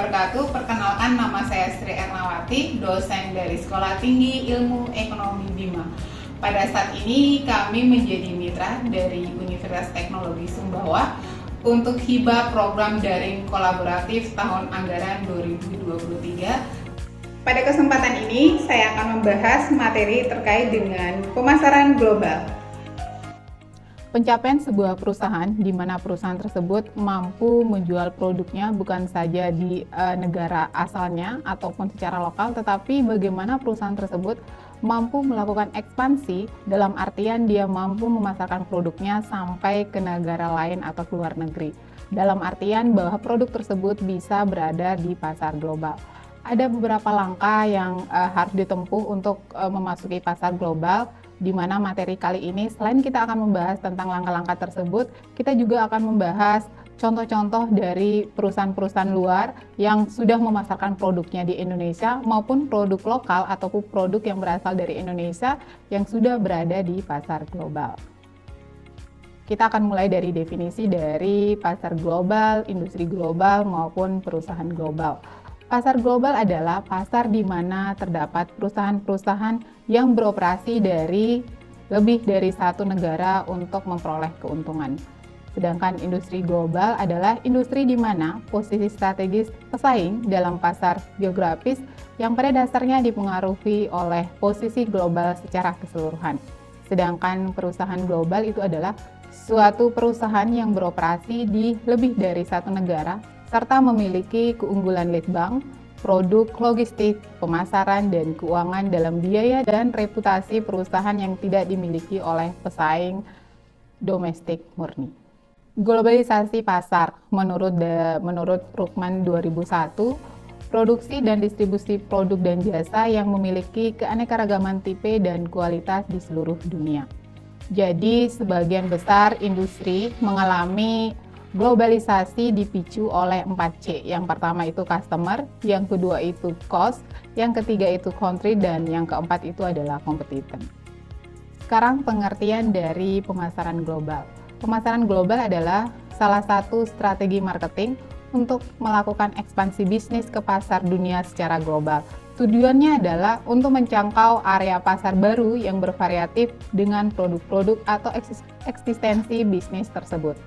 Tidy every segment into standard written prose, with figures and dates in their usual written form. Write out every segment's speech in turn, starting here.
wabarakatuh. Perkenalkan, nama saya Sri Ernawati, dosen dari Sekolah Tinggi Ilmu Ekonomi Bima. Pada saat ini kami menjadi mitra dari Universitas Teknologi Sumbawa untuk hibah program daring kolaboratif tahun anggaran 2023. Pada kesempatan ini saya akan membahas materi terkait dengan pemasaran global. Pencapaian sebuah perusahaan di mana perusahaan tersebut mampu menjual produknya bukan saja di negara asalnya ataupun secara lokal, tetapi bagaimana perusahaan tersebut mampu melakukan ekspansi dalam artian dia mampu memasarkan produknya sampai ke negara lain atau ke luar negeri. Dalam artian bahwa produk tersebut bisa berada di pasar global. Ada beberapa langkah yang harus ditempuh untuk memasuki pasar global, di mana materi kali ini selain kita akan membahas tentang langkah-langkah tersebut, kita juga akan membahas contoh-contoh dari perusahaan-perusahaan luar yang sudah memasarkan produknya di Indonesia maupun produk lokal ataupun produk yang berasal dari Indonesia yang sudah berada di pasar global. Kita akan mulai dari definisi dari pasar global, industri global maupun perusahaan global. Pasar global adalah pasar di mana terdapat perusahaan-perusahaan yang beroperasi dari lebih dari satu negara untuk memperoleh keuntungan. Sedangkan industri global adalah industri di mana posisi strategis pesaing dalam pasar geografis yang pada dasarnya dipengaruhi oleh posisi global secara keseluruhan. Sedangkan perusahaan global itu adalah suatu perusahaan yang beroperasi di lebih dari satu negara serta memiliki keunggulan lead bank, produk, logistik, pemasaran, dan keuangan dalam biaya dan reputasi perusahaan yang tidak dimiliki oleh pesaing domestik murni. Globalisasi pasar menurut Rukman 2001, produksi dan distribusi produk dan jasa yang memiliki keanekaragaman tipe dan kualitas di seluruh dunia. Jadi, sebagian besar industri mengalami globalisasi dipicu oleh 4C. Yang pertama itu customer, yang kedua itu cost, yang ketiga itu country, dan yang keempat itu adalah competitor. Sekarang pengertian dari pemasaran global. Pemasaran global adalah salah satu strategi marketing untuk melakukan ekspansi bisnis ke pasar dunia secara global. Tujuannya adalah untuk menjangkau area pasar baru yang bervariatif dengan produk-produk atau eksistensi bisnis tersebut.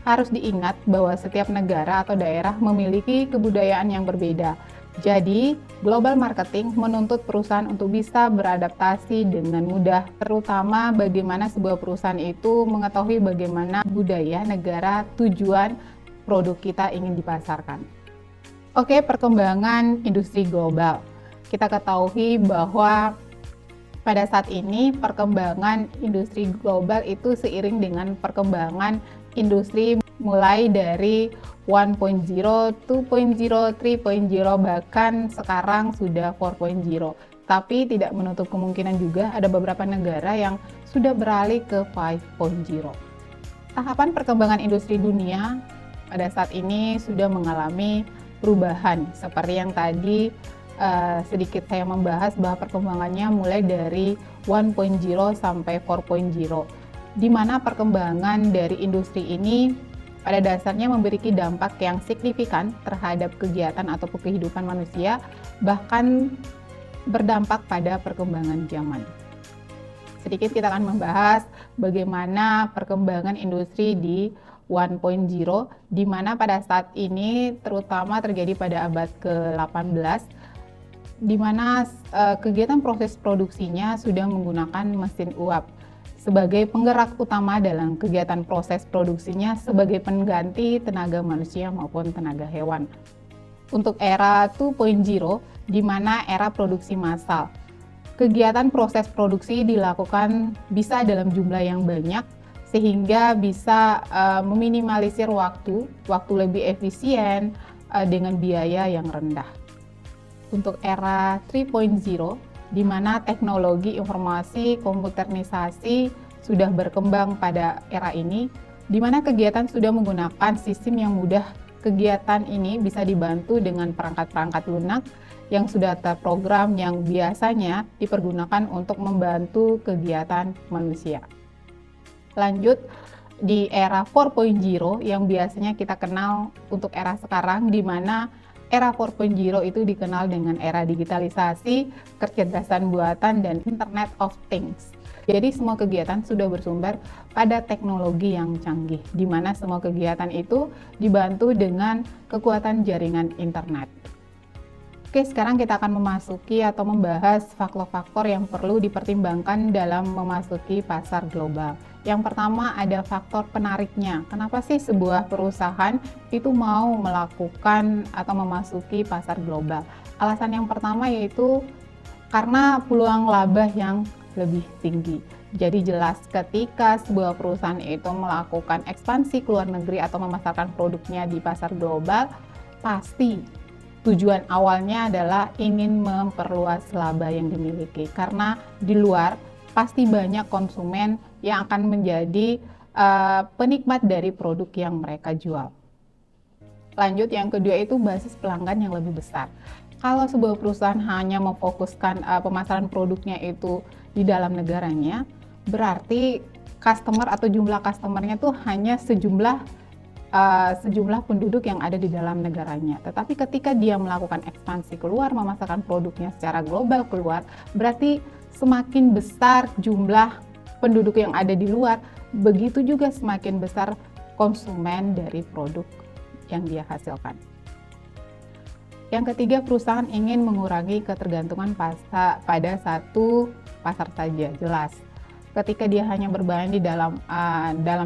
Harus diingat bahwa setiap negara atau daerah memiliki kebudayaan yang berbeda. Jadi, global marketing menuntut perusahaan untuk bisa beradaptasi dengan mudah, terutama bagaimana sebuah perusahaan itu mengetahui bagaimana budaya negara tujuan produk kita ingin dipasarkan. Oke, perkembangan industri global. Kita ketahui bahwa pada saat ini perkembangan industri global itu seiring dengan perkembangan industri mulai dari 1.0, 2.0, 3.0, bahkan sekarang sudah 4.0. Tapi tidak menutup kemungkinan juga ada beberapa negara yang sudah beralih ke 5.0. Tahapan perkembangan industri dunia pada saat ini sudah mengalami perubahan. Seperti yang tadi sedikit saya membahas bahwa perkembangannya mulai dari 1.0 sampai 4.0. Di mana perkembangan dari industri ini pada dasarnya memiliki dampak yang signifikan terhadap kegiatan ataupun kehidupan manusia, bahkan berdampak pada perkembangan zaman. Sedikit kita akan membahas bagaimana perkembangan industri di 1.0, di mana pada saat ini terutama terjadi pada abad ke-18, di mana kegiatan proses produksinya sudah menggunakan mesin uap sebagai penggerak utama dalam kegiatan proses produksinya sebagai pengganti tenaga manusia maupun tenaga hewan. Untuk era 2.0, di mana era produksi massal, kegiatan proses produksi dilakukan bisa dalam jumlah yang banyak sehingga bisa meminimalisir waktu lebih efisien dengan biaya yang rendah. Untuk era 3.0, di mana teknologi informasi komputerisasi sudah berkembang pada era ini, di mana kegiatan sudah menggunakan sistem yang mudah. Kegiatan ini bisa dibantu dengan perangkat-perangkat lunak yang sudah terprogram yang biasanya dipergunakan untuk membantu kegiatan manusia. Lanjut, di era 4.0 yang biasanya kita kenal untuk era sekarang, di mana Era 4.0 itu dikenal dengan era digitalisasi, kecerdasan buatan, dan Internet of Things. Jadi semua kegiatan sudah bersumber pada teknologi yang canggih, di mana semua kegiatan itu dibantu dengan kekuatan jaringan internet. Oke, sekarang kita akan memasuki atau membahas faktor-faktor yang perlu dipertimbangkan dalam memasuki pasar global. Yang pertama ada faktor penariknya. Kenapa sih sebuah perusahaan itu mau melakukan atau memasuki pasar global? Alasan yang pertama yaitu karena peluang laba yang lebih tinggi. Jadi jelas ketika sebuah perusahaan itu melakukan ekspansi ke luar negeri atau memasarkan produknya di pasar global, pasti tujuan awalnya adalah ingin memperluas laba yang dimiliki, karena di luar pasti banyak konsumen yang akan menjadi penikmat dari produk yang mereka jual. Lanjut, yang kedua itu basis pelanggan yang lebih besar. Kalau sebuah perusahaan hanya memfokuskan pemasaran produknya itu di dalam negaranya, berarti customer atau jumlah customernya tuh hanya sejumlah penduduk yang ada di dalam negaranya. Tetapi ketika dia melakukan ekspansi keluar, memasarkan produknya secara global keluar, berarti semakin besar jumlah penduduk yang ada di luar, begitu juga semakin besar konsumen dari produk yang dia hasilkan. Yang ketiga, perusahaan ingin mengurangi ketergantungan pada satu pasar saja. Jelas ketika dia hanya bermain di dalam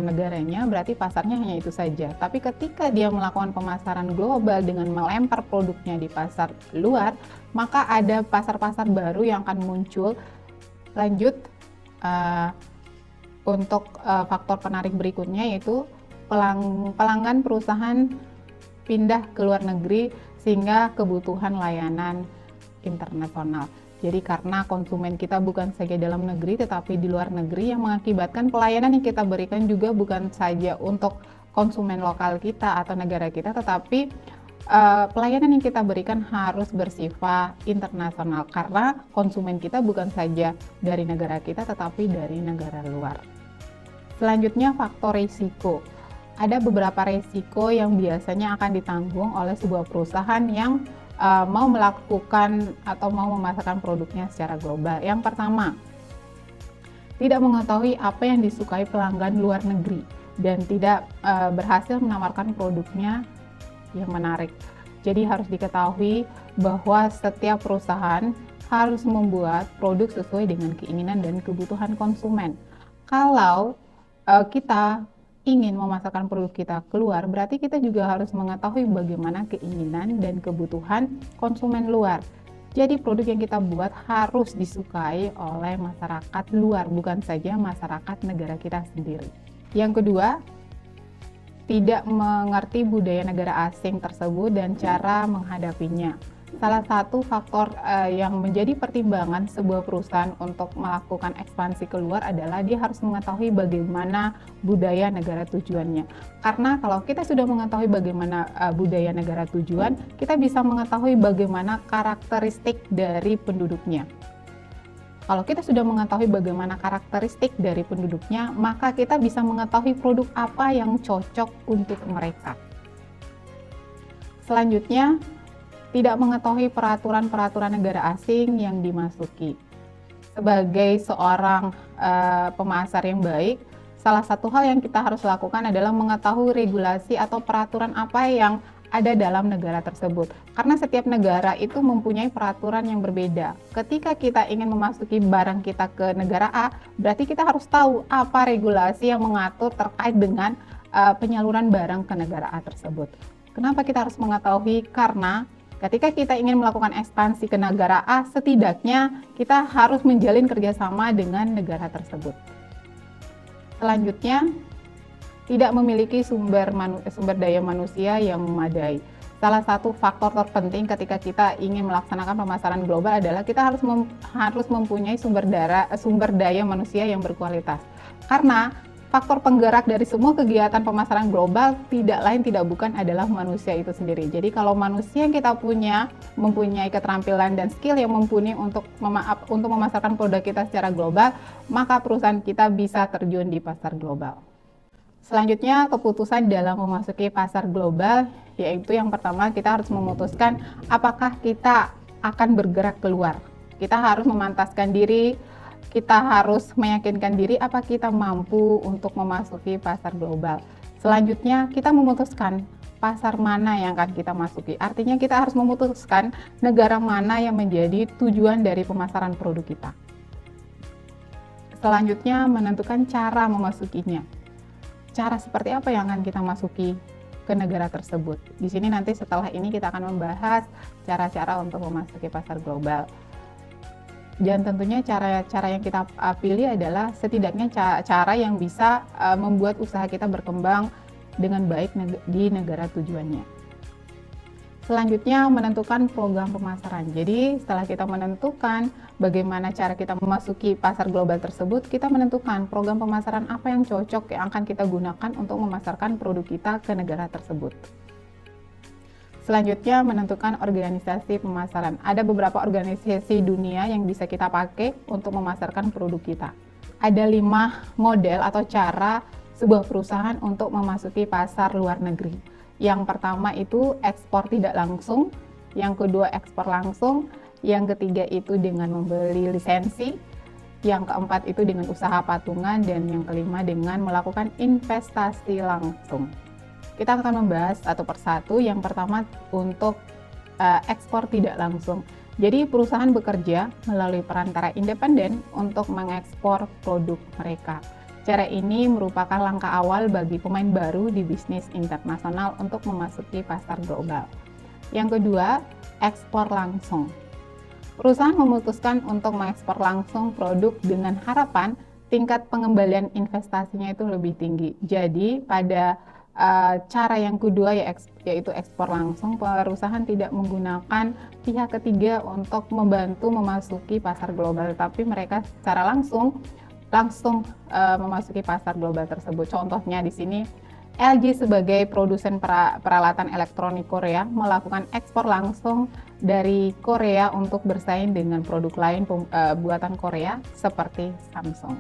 negaranya, berarti pasarnya hanya itu saja. Tapi ketika dia melakukan pemasaran global dengan melempar produknya di pasar luar, maka ada pasar-pasar baru yang akan muncul. Lanjut, untuk faktor penarik berikutnya yaitu pelanggan perusahaan pindah ke luar negeri sehingga kebutuhan layanan internasional. Jadi karena konsumen kita bukan saja dalam negeri tetapi di luar negeri, yang mengakibatkan pelayanan yang kita berikan juga bukan saja untuk konsumen lokal kita atau negara kita, tetapi pelayanan yang kita berikan harus bersifat internasional karena konsumen kita bukan saja dari negara kita tetapi dari negara luar. Selanjutnya faktor risiko. Ada beberapa risiko yang biasanya akan ditanggung oleh sebuah perusahaan yang mau melakukan atau mau memasarkan produknya secara global. Yang pertama, tidak mengetahui apa yang disukai pelanggan luar negeri dan tidak berhasil menawarkan produknya yang menarik. Jadi harus diketahui bahwa setiap perusahaan harus membuat produk sesuai dengan keinginan dan kebutuhan konsumen. Kalau kita ingin memasarkan produk kita keluar, berarti kita juga harus mengetahui bagaimana keinginan dan kebutuhan konsumen luar. Jadi produk yang kita buat harus disukai oleh masyarakat luar, bukan saja masyarakat negara kita sendiri. Yang kedua, tidak mengerti budaya negara asing tersebut dan cara menghadapinya. Salah satu faktor yang menjadi pertimbangan sebuah perusahaan untuk melakukan ekspansi keluar adalah dia harus mengetahui bagaimana budaya negara tujuannya. Karena kalau kita sudah mengetahui bagaimana budaya negara tujuan, kita bisa mengetahui bagaimana karakteristik dari penduduknya. Kalau kita sudah mengetahui bagaimana karakteristik dari penduduknya, maka kita bisa mengetahui produk apa yang cocok untuk mereka. Selanjutnya, tidak mengetahui peraturan-peraturan negara asing yang dimasuki. Sebagai seorang pemasar yang baik, salah satu hal yang kita harus lakukan adalah mengetahui regulasi atau peraturan apa yang ada dalam negara tersebut. Karena setiap negara itu mempunyai peraturan yang berbeda. Ketika kita ingin memasuki barang kita ke negara A, berarti kita harus tahu apa regulasi yang mengatur terkait dengan penyaluran barang ke negara A tersebut. Kenapa kita harus mengetahui? Karena ketika kita ingin melakukan ekspansi ke negara A, setidaknya kita harus menjalin kerjasama dengan negara tersebut. Selanjutnya, tidak memiliki sumber daya manusia yang memadai. Salah satu faktor terpenting ketika kita ingin melaksanakan pemasaran global adalah kita harus mempunyai sumber daya manusia yang berkualitas. Karena faktor penggerak dari semua kegiatan pemasaran global tidak lain tidak bukan adalah manusia itu sendiri. Jadi kalau manusia yang kita mempunyai keterampilan dan skill yang mumpuni untuk memasarkan produk kita secara global, maka perusahaan kita bisa terjun di pasar global. Selanjutnya, keputusan dalam memasuki pasar global, yaitu yang pertama kita harus memutuskan apakah kita akan bergerak keluar. Kita harus memantaskan diri, kita harus meyakinkan diri apa kita mampu untuk memasuki pasar global. Selanjutnya, kita memutuskan pasar mana yang akan kita masuki. Artinya kita harus memutuskan negara mana yang menjadi tujuan dari pemasaran produk kita. Selanjutnya, menentukan cara memasukinya. Cara seperti apa yang akan kita masuki ke negara tersebut. Di sini nanti setelah ini kita akan membahas cara-cara untuk memasuki pasar global. Dan tentunya cara-cara yang kita pilih adalah setidaknya cara yang bisa membuat usaha kita berkembang dengan baik di negara tujuannya. Selanjutnya, menentukan program pemasaran. Jadi setelah kita menentukan bagaimana cara kita memasuki pasar global tersebut, kita menentukan program pemasaran apa yang cocok yang akan kita gunakan untuk memasarkan produk kita ke negara tersebut. Selanjutnya, menentukan organisasi pemasaran. Ada beberapa organisasi dunia yang bisa kita pakai untuk memasarkan produk kita. Ada 5 model atau cara sebuah perusahaan untuk memasuki pasar luar negeri. Yang pertama itu ekspor tidak langsung, yang kedua ekspor langsung, yang ketiga itu dengan membeli lisensi, yang keempat itu dengan usaha patungan, dan yang kelima dengan melakukan investasi langsung. Kita akan membahas satu persatu. Yang pertama untuk ekspor tidak langsung. Jadi perusahaan bekerja melalui perantara independen untuk mengekspor produk mereka. Cara ini merupakan langkah awal bagi pemain baru di bisnis internasional untuk memasuki pasar global. Yang kedua, ekspor langsung. Perusahaan memutuskan untuk mengekspor langsung produk dengan harapan tingkat pengembalian investasinya itu lebih tinggi. Jadi pada cara yang kedua yaitu ekspor langsung, perusahaan tidak menggunakan pihak ketiga untuk membantu memasuki pasar global, tapi mereka secara langsung memasuki pasar global tersebut. Contohnya di sini LG sebagai produsen peralatan elektronik Korea melakukan ekspor langsung dari Korea untuk bersaing dengan produk lain buatan Korea seperti Samsung.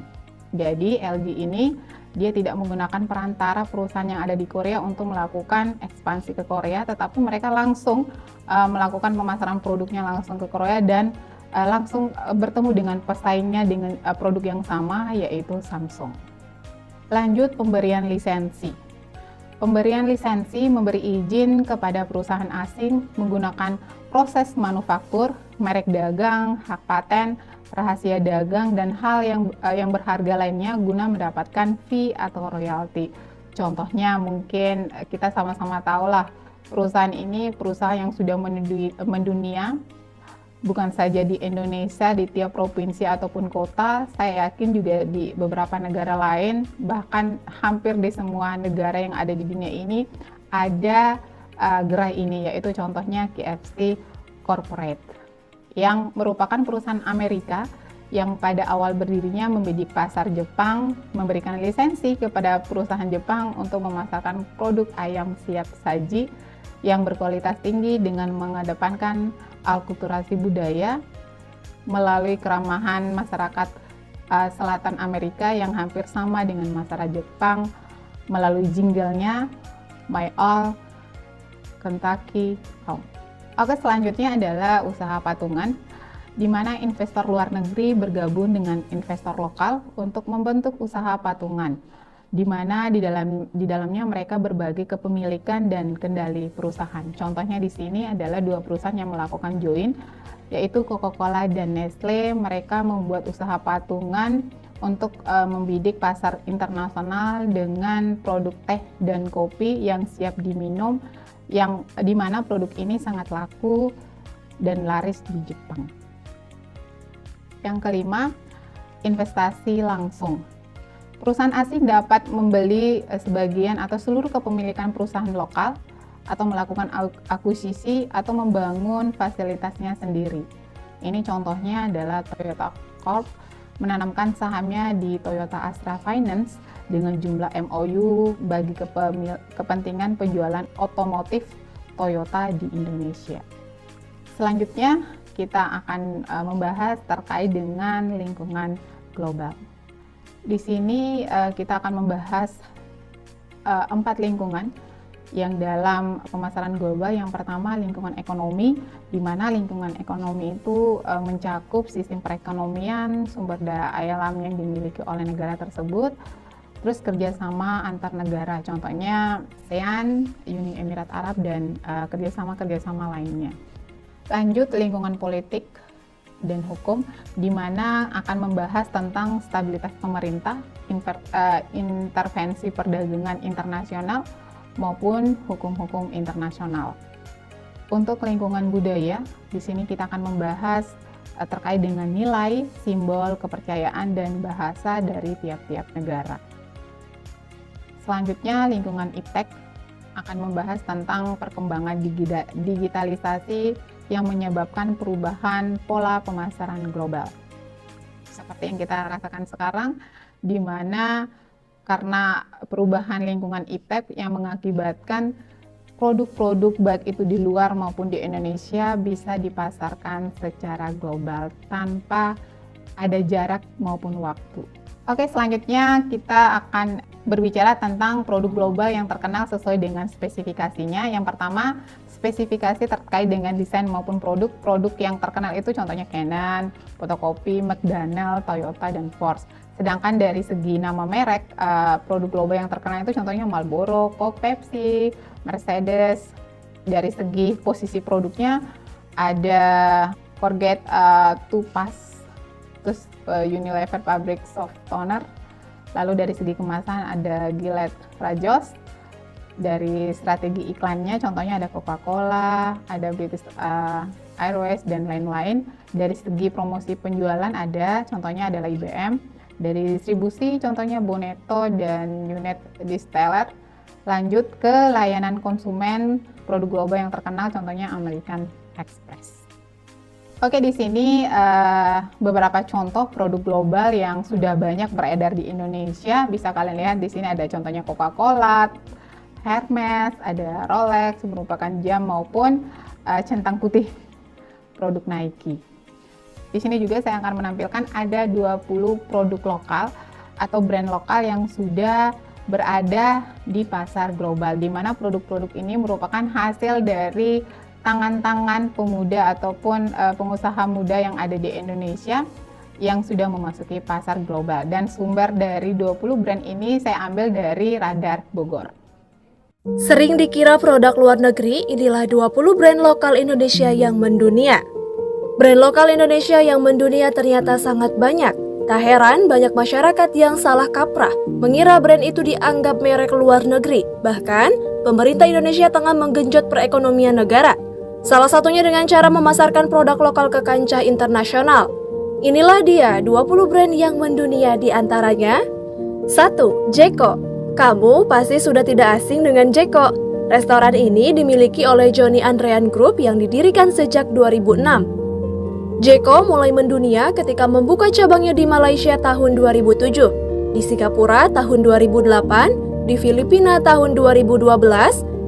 Jadi LG ini dia tidak menggunakan perantara perusahaan yang ada di Korea untuk melakukan ekspansi ke Korea, tetapi mereka langsung melakukan pemasaran produknya langsung ke Korea dan langsung bertemu dengan pesaingnya dengan produk yang sama, yaitu Samsung. Lanjut, pemberian lisensi. Pemberian lisensi memberi izin kepada perusahaan asing menggunakan proses manufaktur, merek dagang, hak paten, rahasia dagang, dan hal yang berharga lainnya guna mendapatkan fee atau royalti. Contohnya mungkin kita sama-sama tahu lah, perusahaan ini perusahaan yang sudah mendunia, bukan saja di Indonesia, di tiap provinsi ataupun kota, saya yakin juga di beberapa negara lain, bahkan hampir di semua negara yang ada di dunia ini, ada gerai ini, yaitu contohnya KFC Corporate, yang merupakan perusahaan Amerika yang pada awal berdirinya membidik pasar Jepang, memberikan lisensi kepada perusahaan Jepang untuk memasarkan produk ayam siap saji yang berkualitas tinggi dengan mengedepankan akulturasi budaya melalui keramahan masyarakat selatan Amerika yang hampir sama dengan masyarakat Jepang melalui jinglenya My All Kentucky Home. Oke, selanjutnya adalah usaha patungan, di mana investor luar negeri bergabung dengan investor lokal untuk membentuk usaha patungan, di mana di dalamnya mereka berbagi kepemilikan dan kendali perusahaan. Contohnya di sini adalah 2 perusahaan yang melakukan join, yaitu Coca-Cola dan Nestle. Mereka membuat usaha patungan untuk membidik pasar internasional dengan produk teh dan kopi yang siap diminum, yang di mana produk ini sangat laku dan laris di Jepang. Yang kelima, investasi langsung. Perusahaan asing dapat membeli sebagian atau seluruh kepemilikan perusahaan lokal atau melakukan akuisisi atau membangun fasilitasnya sendiri. Ini contohnya adalah Toyota Corp menanamkan sahamnya di Toyota Astra Finance dengan jumlah MOU bagi kepentingan penjualan otomotif Toyota di Indonesia. Selanjutnya kita akan membahas terkait dengan lingkungan global. Di sini kita akan membahas 4 lingkungan yang dalam pemasaran global. Yang pertama lingkungan ekonomi, di mana lingkungan ekonomi itu mencakup sistem perekonomian, sumber daya alam yang dimiliki oleh negara tersebut, terus kerjasama antar negara, contohnya ASEAN, Uni Emirat Arab, dan kerjasama lainnya. Lanjut lingkungan politik dan hukum, di mana akan membahas tentang stabilitas pemerintah, intervensi perdagangan internasional, maupun hukum-hukum internasional. Untuk lingkungan budaya, di sini kita akan membahas terkait dengan nilai, simbol, kepercayaan, dan bahasa dari tiap-tiap negara. Selanjutnya, lingkungan iptek akan membahas tentang perkembangan digitalisasi yang menyebabkan perubahan pola pemasaran global. Seperti yang kita rasakan sekarang, di mana karena perubahan lingkungan iptek yang mengakibatkan produk-produk baik itu di luar maupun di Indonesia bisa dipasarkan secara global tanpa ada jarak maupun waktu. Oke, selanjutnya kita akan berbicara tentang produk global yang terkenal sesuai dengan spesifikasinya. Yang pertama, spesifikasi terkait dengan desain maupun produk yang terkenal itu contohnya Canon, Photocopy, McDonald, Toyota, dan Ford. Sedangkan dari segi nama merek, produk global yang terkenal itu contohnya Marlboro, Coke, Pepsi, Mercedes. Dari segi posisi produknya ada Colgate Toothpaste, terus Unilever Fabric Soft Toner. Lalu dari segi kemasan ada Gillette Rajos. Dari strategi iklannya contohnya ada Coca-Cola, ada British Airways, dan lain-lain. Dari segi promosi penjualan ada contohnya adalah IBM. Dari distribusi contohnya Bonetto dan Unit Distilled. Lanjut ke layanan konsumen, produk global yang terkenal contohnya American Express. Oke, di sini beberapa contoh produk global yang sudah banyak beredar di Indonesia. Bisa kalian lihat di sini ada contohnya Coca-Cola, Hermes, ada Rolex merupakan jam, maupun centang putih produk Nike. Di sini juga saya akan menampilkan ada 20 produk lokal atau brand lokal yang sudah berada di pasar global, di mana produk-produk ini merupakan hasil dari tangan-tangan pemuda ataupun pengusaha muda yang ada di Indonesia yang sudah memasuki pasar global. Dan sumber dari 20 brand ini saya ambil dari Radar Bogor. Sering dikira produk luar negeri, inilah 20 brand lokal Indonesia yang mendunia. Brand lokal Indonesia yang mendunia ternyata sangat banyak. Tak heran banyak masyarakat yang salah kaprah mengira brand itu dianggap merek luar negeri. Bahkan, pemerintah Indonesia tengah menggenjot perekonomian negara. Salah satunya dengan cara memasarkan produk lokal ke kancah internasional. Inilah dia 20 brand yang mendunia, di antaranya 1. Jeko. Kamu pasti sudah tidak asing dengan Jeko. Restoran ini dimiliki oleh Johnny Andrean Group yang didirikan sejak 2006. Jeko mulai mendunia ketika membuka cabangnya di Malaysia tahun 2007, di Singapura tahun 2008, di Filipina tahun 2012,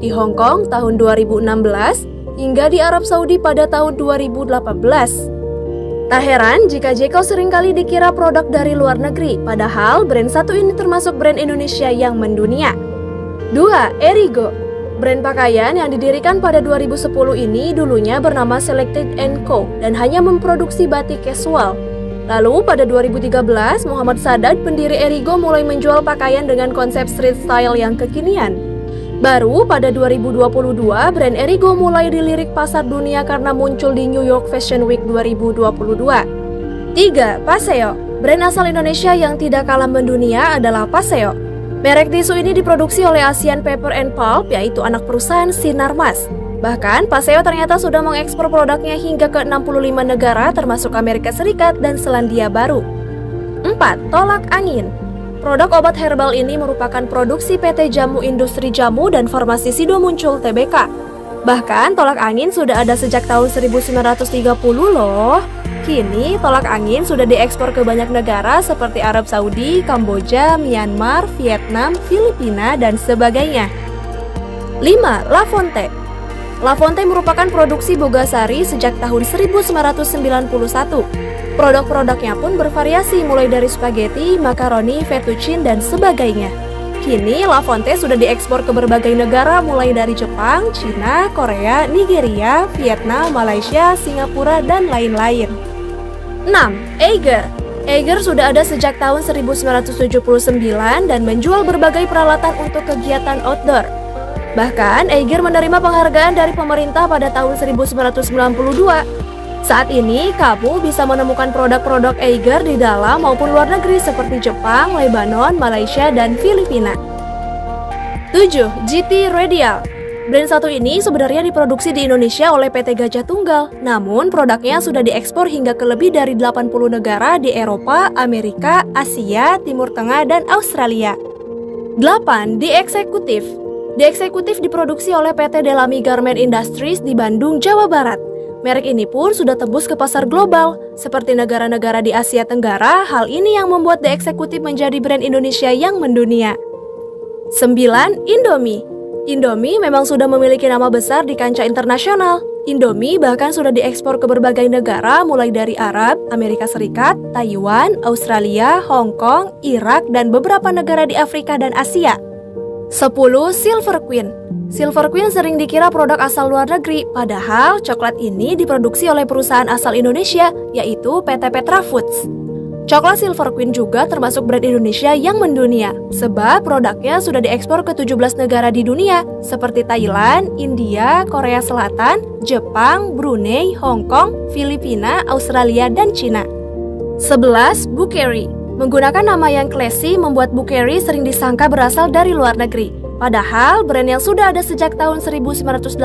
di Hong Kong tahun 2016, hingga di Arab Saudi pada tahun 2018. Tak heran jika Jeko seringkali dikira produk dari luar negeri, padahal brand satu ini termasuk brand Indonesia yang mendunia. 2. Erigo. Brand pakaian yang didirikan pada 2010 ini dulunya bernama Selected & Co. dan hanya memproduksi batik casual. Lalu pada 2013, Muhammad Sadat, pendiri Erigo, mulai menjual pakaian dengan konsep street style yang kekinian. Baru pada 2022, brand Erigo mulai dilirik pasar dunia karena muncul di New York Fashion Week 2022. 3. Paseo. Brand asal Indonesia yang tidak kalah mendunia adalah Paseo. Merek tisu ini diproduksi oleh Asian Paper and Pulp, yaitu anak perusahaan Sinarmas. Bahkan, Paseo ternyata sudah mengekspor produknya hingga ke 65 negara termasuk Amerika Serikat dan Selandia Baru. 4. Tolak Angin. Produk obat herbal ini merupakan produksi PT Jamu Industri Jamu dan Farmasi Sido Muncul Tbk. Bahkan, tolak angin sudah ada sejak tahun 1930 loh. Kini, tolak angin sudah diekspor ke banyak negara seperti Arab Saudi, Kamboja, Myanmar, Vietnam, Filipina, dan sebagainya. 5. La Fonte. La Fonte merupakan produksi Bogasari sejak tahun 1991. Produk-produknya pun bervariasi mulai dari spaghetti, makaroni, fettuccine, dan sebagainya. Kini La Fonte sudah diekspor ke berbagai negara mulai dari Jepang, Cina, Korea, Nigeria, Vietnam, Malaysia, Singapura, dan lain-lain. 6. Eiger. Eiger sudah ada sejak tahun 1979 dan menjual berbagai peralatan untuk kegiatan outdoor. Bahkan, Eiger menerima penghargaan dari pemerintah pada tahun 1992. Saat ini, kamu bisa menemukan produk-produk Eiger di dalam maupun luar negeri seperti Jepang, Lebanon, Malaysia, dan Filipina. 7. GT Radial. Brand satu ini sebenarnya diproduksi di Indonesia oleh PT Gajah Tunggal, namun produknya sudah diekspor hingga ke lebih dari 80 negara di Eropa, Amerika, Asia, Timur Tengah, dan Australia. 8. The Executive. The Executive diproduksi oleh PT Delami Garment Industries di Bandung, Jawa Barat. Merek ini pun sudah tembus ke pasar global. Seperti negara-negara di Asia Tenggara, hal ini yang membuat The Executive menjadi brand Indonesia yang mendunia. 9. Indomie. Indomie memang sudah memiliki nama besar di kancah internasional. Indomie bahkan sudah diekspor ke berbagai negara mulai dari Arab, Amerika Serikat, Taiwan, Australia, Hong Kong, Irak, dan beberapa negara di Afrika dan Asia. 10. Silver Queen. Silver Queen sering dikira produk asal luar negeri, padahal coklat ini diproduksi oleh perusahaan asal Indonesia, yaitu PT Petra Foods. Coklat Silver Queen juga termasuk brand Indonesia yang mendunia, sebab produknya sudah diekspor ke 17 negara di dunia, seperti Thailand, India, Korea Selatan, Jepang, Brunei, Hong Kong, Filipina, Australia, dan Cina. 11. Buccheri. Menggunakan nama yang classy membuat Buccheri sering disangka berasal dari luar negeri. Padahal, brand yang sudah ada sejak tahun 1980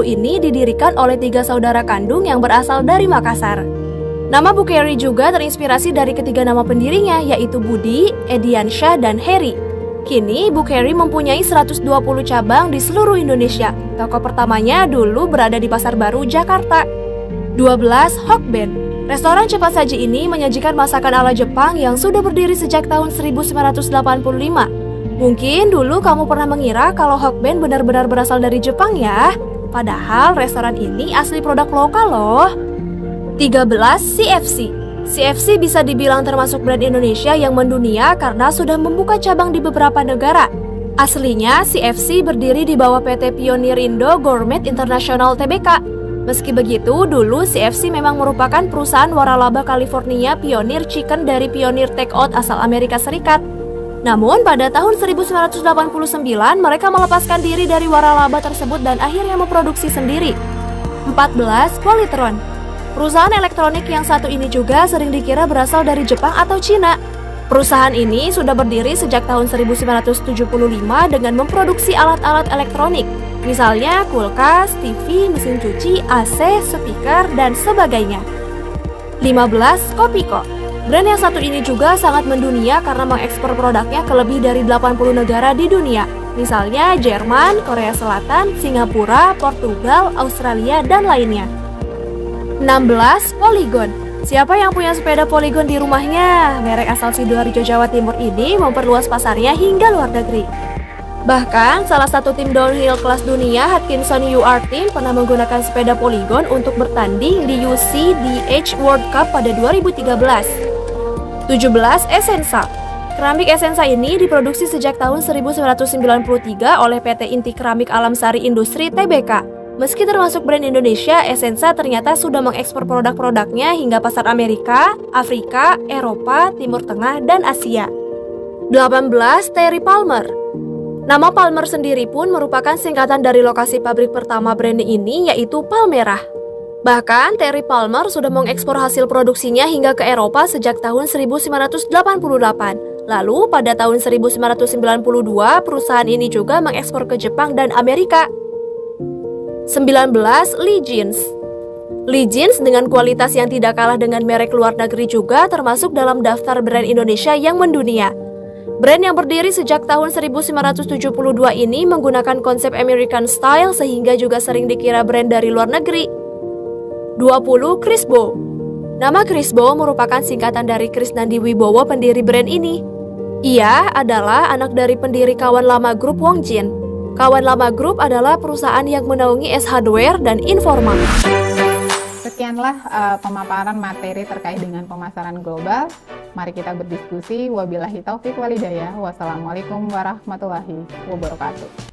ini didirikan oleh 3 saudara kandung yang berasal dari Makassar. Nama Buccheri juga terinspirasi dari ketiga nama pendirinya, yaitu Budi, Ediansyah, dan Heri. Kini, Buccheri mempunyai 120 cabang di seluruh Indonesia. Toko pertamanya dulu berada di Pasar Baru, Jakarta. 12. Hokben. Restoran cepat saji ini menyajikan masakan ala Jepang yang sudah berdiri sejak tahun 1985. Mungkin dulu kamu pernah mengira kalau Hokben benar-benar berasal dari Jepang ya. Padahal restoran ini asli produk lokal loh. 13. CFC. CFC bisa dibilang termasuk brand Indonesia yang mendunia karena sudah membuka cabang di beberapa negara. Aslinya CFC berdiri di bawah PT Pionir Indo Gourmet International Tbk. Meski begitu, dulu CFC memang merupakan perusahaan waralaba California Pioneer Chicken dari Pioneer Takeout asal Amerika Serikat. Namun pada tahun 1989 mereka melepaskan diri dari waralaba tersebut dan akhirnya memproduksi sendiri. 14. Polytron. Perusahaan elektronik yang satu ini juga sering dikira berasal dari Jepang atau Cina. Perusahaan ini sudah berdiri sejak tahun 1975 dengan memproduksi alat-alat elektronik, misalnya kulkas, TV, mesin cuci, AC, speaker, dan sebagainya. 15. Kopiko. Brand yang satu ini juga sangat mendunia karena mengekspor produknya ke lebih dari 80 negara di dunia. Misalnya Jerman, Korea Selatan, Singapura, Portugal, Australia, dan lainnya. 16. Polygon. Siapa yang punya sepeda Polygon di rumahnya? Merek asal Sidoarjo, Jawa Timur ini memperluas pasarnya hingga luar negeri. Bahkan, salah satu tim downhill kelas dunia, Hutchinson UR Team, pernah menggunakan sepeda Polygon untuk bertanding di UCDH World Cup pada 2013. 17. Essensa. Keramik Essensa ini diproduksi sejak tahun 1993 oleh PT Inti Keramik Alam Sari Industri Tbk. Meski termasuk brand Indonesia, Essensa ternyata sudah mengekspor produk-produknya hingga pasar Amerika, Afrika, Eropa, Timur Tengah, dan Asia. 18. Terry Palmer. Nama Palmer sendiri pun merupakan singkatan dari lokasi pabrik pertama brand ini, yaitu Palmerah. Bahkan, Terry Palmer sudah mengekspor hasil produksinya hingga ke Eropa sejak tahun 1988. Lalu, pada tahun 1992, perusahaan ini juga mengekspor ke Jepang dan Amerika. 19. Lee Jeans. Lee Jeans dengan kualitas yang tidak kalah dengan merek luar negeri juga termasuk dalam daftar brand Indonesia yang mendunia. Brand yang berdiri sejak tahun 1972 ini menggunakan konsep American Style sehingga juga sering dikira brand dari luar negeri. 20. Crisbo. Nama Crisbo merupakan singkatan dari Krisnandi Wibowo, pendiri brand ini. Ia adalah anak dari pendiri Kawan Lama Group, Wong Jin. Kawan Lama Group adalah perusahaan yang menaungi S Hardware dan Informa. Sekianlah pemaparan materi terkait dengan pemasaran global. Mari kita berdiskusi. Wabillahi taufik walhidayah. Wassalamualaikum warahmatullahi wabarakatuh.